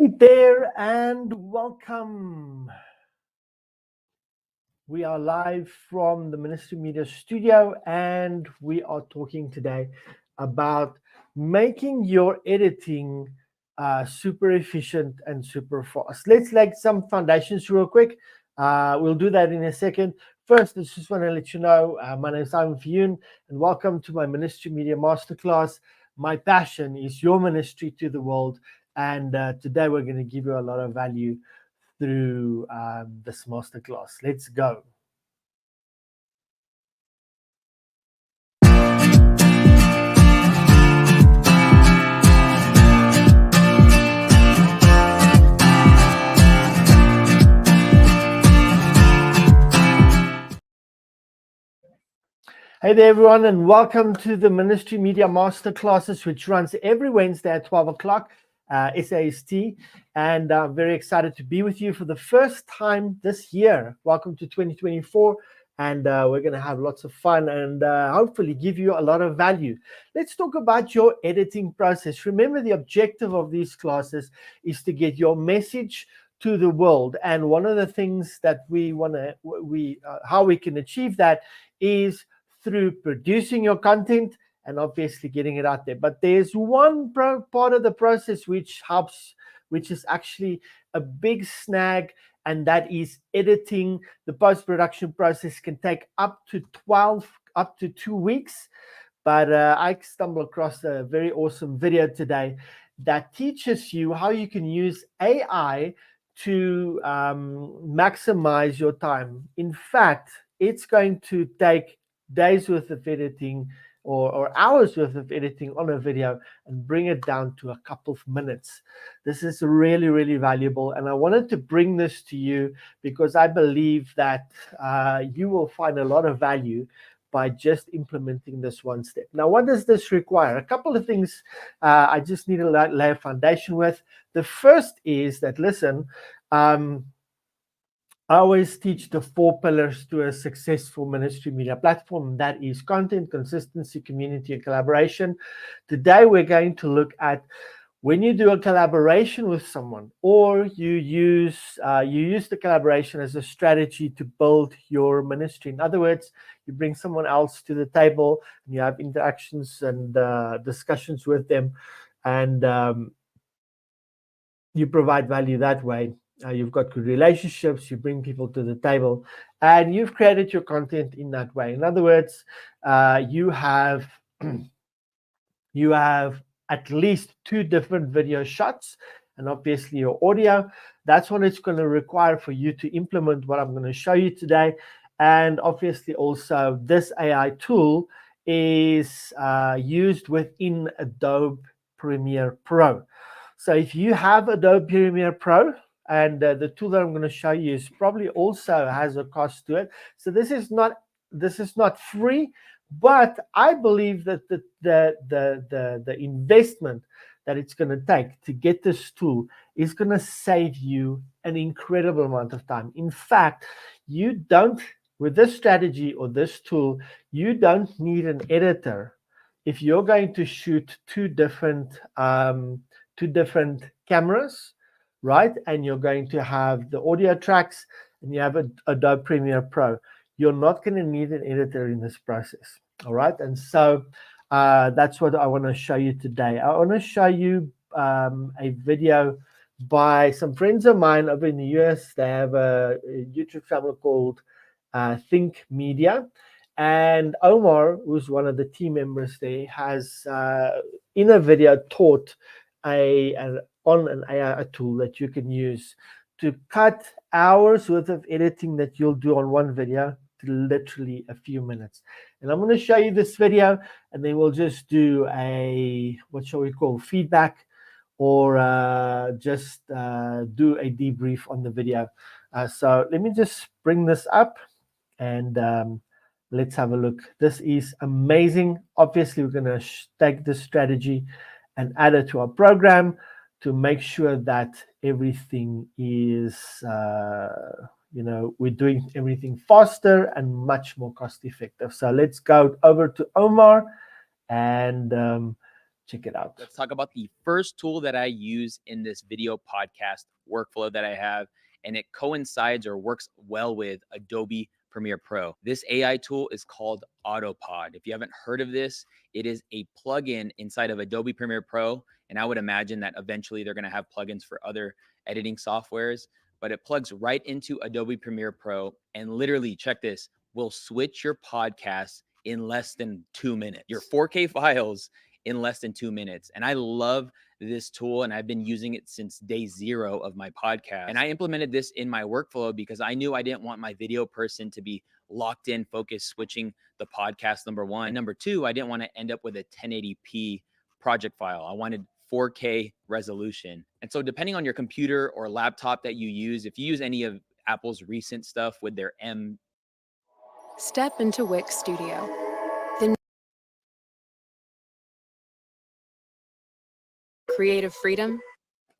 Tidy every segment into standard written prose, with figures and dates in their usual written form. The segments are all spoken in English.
Hi there and welcome. We are live from the Ministry Media Studio and we are talking today about making your editing super efficient and super fast. Let's lay some foundations real quick. We'll do that in a second. First, I just want to let you know my name is Simon Fiyun and welcome to my Ministry Media Masterclass. My passion is your ministry to the world. And today we're going to give you a lot of value through this masterclass. Let's go. Hey there, everyone, and welcome to the Ministry Media Masterclasses, which runs every Wednesday at 12 o'clock. SAST, and I'm very excited to be with you for the first time this year. Welcome to 2024, and we're going to have lots of fun and hopefully give you a lot of value. Let's talk about your editing process. Remember, the objective of these classes is to get your message to the world, and one of the things that we want to, how we can achieve that is through producing your content and obviously getting it out there. But there's one part of the process which helps, which is actually a big snag, and that is editing. The post-production process can take up to 2 weeks. But I stumbled across a very awesome video today that teaches you how you can use AI to maximize your time. In fact, it's going to take days worth of editing or hours worth of editing on a video and bring it down to a couple of minutes. This is really, really valuable. And I wanted to bring this to you because I believe that you will find a lot of value by just implementing this one step. Now, what does this require? A couple of things I just need to lay a foundation with. The first is that, listen, I always teach the 4 pillars to a successful ministry media platform. That is content, consistency, community, and collaboration. Today, we're going to look at when you do a collaboration with someone, or you use the collaboration as a strategy to build your ministry. In other words, you bring someone else to the table, and you have interactions and discussions with them, and you provide value that way. You've got good relationships, you bring people to the table, and you've created your content in that way. In other words, you have at least 2 different video shots and obviously your audio. That's what it's going to require for you to implement what I'm going to show you today. And obviously also this AI tool is used within Adobe Premiere Pro. So if you have Adobe Premiere Pro, and the tool that I'm going to show you is probably also has a cost to it. So this is not free, but I believe that the investment that it's going to take to get this tool is going to save you an incredible amount of time. In fact, you don't, with this strategy or this tool, you don't need an editor if you're going to shoot two different cameras, right? And you're going to have the audio tracks and you have Adobe Premiere Pro. You're not going to need an editor in this process, all right? And so that's what I want to show you today. I want to show you a video by some friends of mine over in the US. They have a YouTube channel called Think Media. And Omar, who's one of the team members there, has in a video taught on an AI tool that you can use to cut hours worth of editing that you'll do on one video to literally a few minutes. And I'm going to show you this video, and then we'll just do a, what shall we call, feedback, or just do a debrief on the video. So let me just bring this up, and let's have a look. This is amazing. Obviously, we're going to take this strategy and add it to our program to make sure that everything is, we're doing everything faster and much more cost effective. So let's go over to Omar and check it out. Let's talk about the first tool that I use in this video podcast workflow that I have, and it coincides or works well with Adobe Premiere Pro. This AI tool is called Autopod. If you haven't heard of this, it is a plugin inside of Adobe Premiere Pro, and I would imagine that eventually they're going to have plugins for other editing softwares, but it plugs right into Adobe Premiere Pro and literally, check this, will switch your podcast in less than 2 minutes. Your 4K files in less than 2 minutes. And I love this tool, and I've been using it since day 0 of my podcast. And I implemented this in my workflow because I knew I didn't want my video person to be locked in, focused, switching the podcast, number one. And number two, I didn't want to end up with a 1080p project file. I wanted 4K resolution. And so depending on your computer or laptop that you use, if you use any of Apple's recent stuff with their Step into Wix Studio. The creative freedom.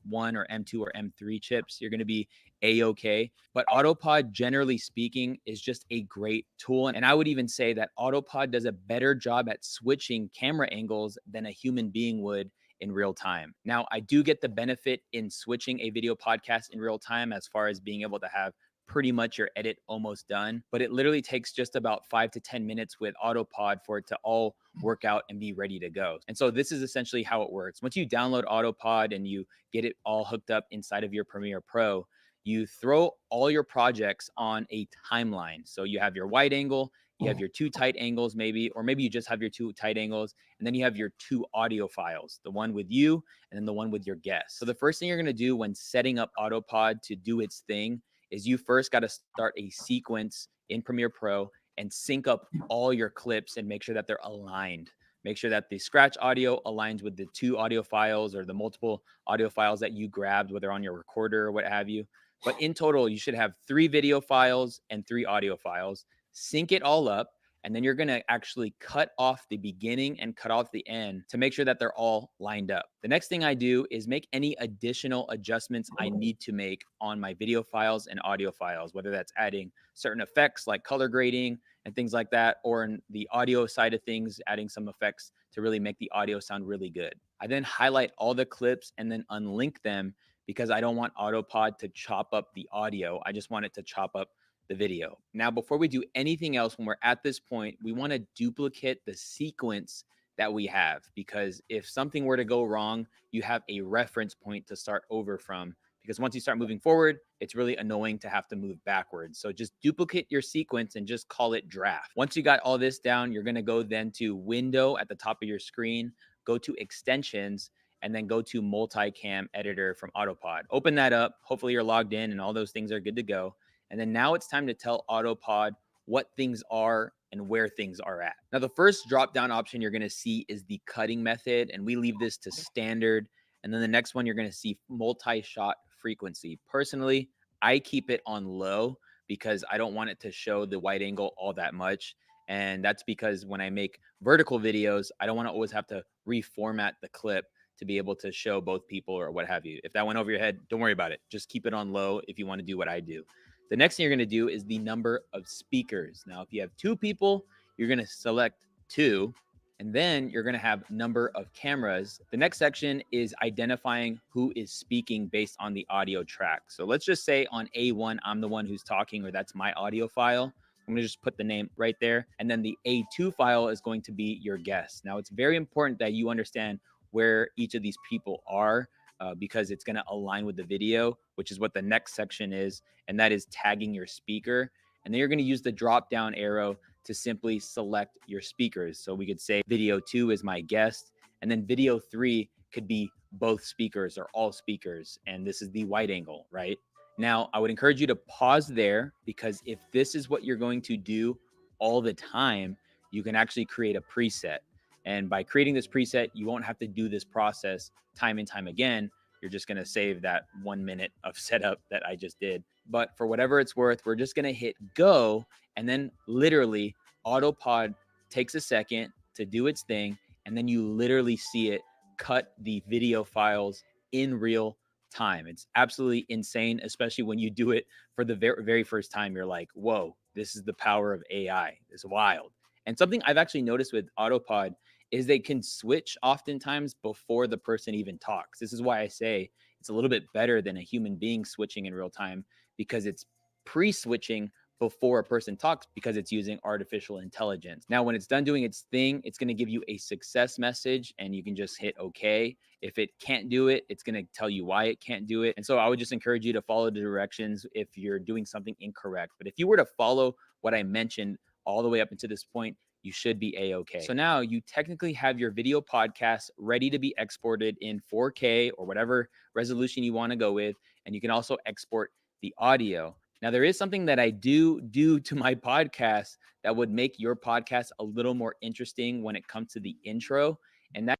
M1 or M2 or M3 chips, you're going to be A-okay. But Autopod, generally speaking, is just a great tool. And I would even say that Autopod does a better job at switching camera angles than a human being would in real time. Now, I do get the benefit in switching a video podcast in real time as far as being able to have pretty much your edit almost done, but it literally takes just about 5 to 10 minutes with Autopod for it to all work out and be ready to go. And so this is essentially how it works. Once you download Autopod and you get it all hooked up inside of your Premiere Pro, you throw all your projects on a timeline. So you have your wide angle, you have your 2 tight angles maybe, or maybe you just have your 2 tight angles, and then you have your 2 audio files, the one with you and then the one with your guest. So the first thing you're going to do when setting up Autopod to do its thing is you first got to start a sequence in Premiere Pro and sync up all your clips and make sure that they're aligned. Make sure that the scratch audio aligns with the 2 audio files or the multiple audio files that you grabbed, whether on your recorder or what have you. But in total, you should have 3 video files and 3 audio files. Sync it all up. And then you're going to actually cut off the beginning and cut off the end to make sure that they're all lined up. The next thing I do is make any additional adjustments I need to make on my video files and audio files, whether that's adding certain effects like color grading and things like that, or in the audio side of things, adding some effects to really make the audio sound really good. I then highlight all the clips and then unlink them because I don't want Autopod to chop up the audio. I just want it to chop up the video. Now, before we do anything else, when we're at this point, we want to duplicate the sequence that we have, because if something were to go wrong, you have a reference point to start over from, because once you start moving forward, it's really annoying to have to move backwards. So just duplicate your sequence and just call it draft. Once you got all this down, you're going to go then to Window at the top of your screen, go to Extensions, and then go to Multicam Editor from Autopod. Open that up. Hopefully you're logged in and all those things are good to go. And then now it's time to tell Autopod what things are and where things are at. Now, the first drop-down option you're going to see is the cutting method, and we leave this to standard. And then the next one, you're going to see multi-shot frequency. Personally, I keep it on low because I don't want it to show the wide angle all that much. And that's because when I make vertical videos, I don't want to always have to reformat the clip to be able to show both people or what have you. If that went over your head, don't worry about it. Just keep it on low if you want to do what I do. The next thing you're going to do is the number of speakers. Now, if you have 2 people, you're going to select 2, and then you're going to have number of cameras. The next section is identifying who is speaking based on the audio track. So let's just say on A1, I'm the one who's talking, or that's my audio file. I'm going to just put the name right there. And then the A2 file is going to be your guest. Now, it's very important that you understand where each of these people are, because it's going to align with the video, which is what the next section is, and that is tagging your speaker. And then you're going to use the drop down arrow to simply select your speakers. So we could say video 2 is my guest, and then video 3 could be both speakers or all speakers, and this is the wide angle, right? Now, I would encourage you to pause there, because if this is what you're going to do all the time, you can actually create a preset. And by creating this preset, you won't have to do this process time and time again. You're just going to save that 1 minute of setup that I just did. But for whatever it's worth, we're just going to hit go. And then literally Autopod takes a second to do its thing. And then you literally see it cut the video files in real time. It's absolutely insane, especially when you do it for the very first time. You're like, whoa, this is the power of AI. It's wild. And something I've actually noticed with Autopod is they can switch oftentimes before the person even talks. This is why I say it's a little bit better than a human being switching in real time, because it's pre-switching before a person talks, because it's using artificial intelligence. Now, when it's done doing its thing, it's going to give you a success message and you can just hit okay. If it can't do it, it's going to tell you why it can't do it. And so I would just encourage you to follow the directions if you're doing something incorrect. But if you were to follow what I mentioned all the way up until this point, you should be a-okay. So now you technically have your video podcast ready to be exported in 4K or whatever resolution you want to go with. And you can also export the audio. Now, there is something that I do to my podcast that would make your podcast a little more interesting when it comes to the intro. And that.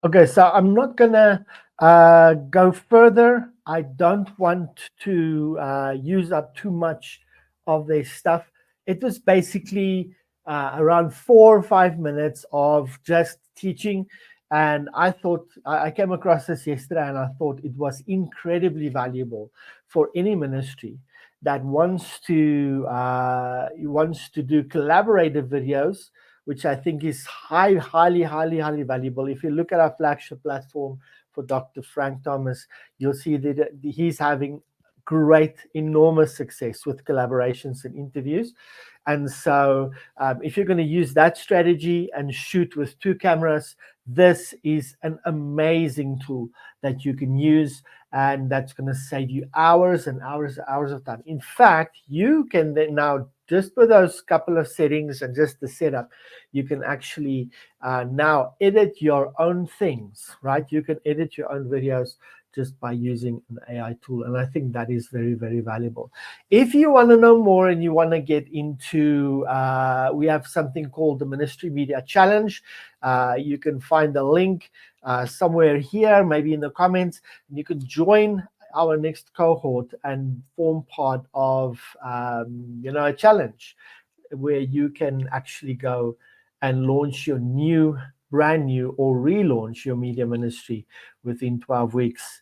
Okay, so I'm not gonna go further. I don't want to use up too much of their stuff. It was basically around 4 or 5 minutes of just teaching. And I thought, I came across this yesterday and I thought it was incredibly valuable for any ministry that wants to do collaborative videos, which I think is highly valuable. If you look at our flagship platform for Dr. Frank Thomas, you'll see that he's having great, enormous success with collaborations and interviews. And so if you're going to use that strategy and shoot with 2 cameras, this is an amazing tool that you can use, and that's going to save you hours and hours of time. In fact, you can then now, just with those couple of settings and just the setup, you can actually now edit your own things, right? You can edit your own videos just by using an AI tool. And I think that is very valuable. If you want to know more and you want to get into, we have something called the Ministry Media Challenge. You can find the link somewhere here, maybe in the comments. You can join our next cohort and form part of a challenge where you can actually go and launch your brand new or relaunch your media ministry within 12 weeks.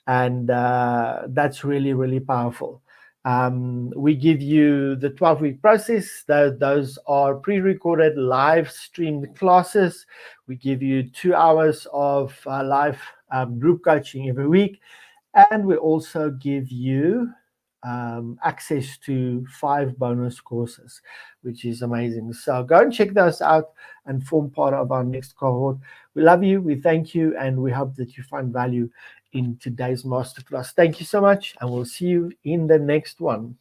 And that's really powerful. We give you the 12-week process. Those are pre-recorded live streamed classes. We give you 2 hours of live group coaching every week. And we also give you access to 5 bonus courses, which is amazing. So go and check those out and form part of our next cohort. We love you, we thank you, and we hope that you find value in today's masterclass. Thank you so much, and we'll see you in the next one.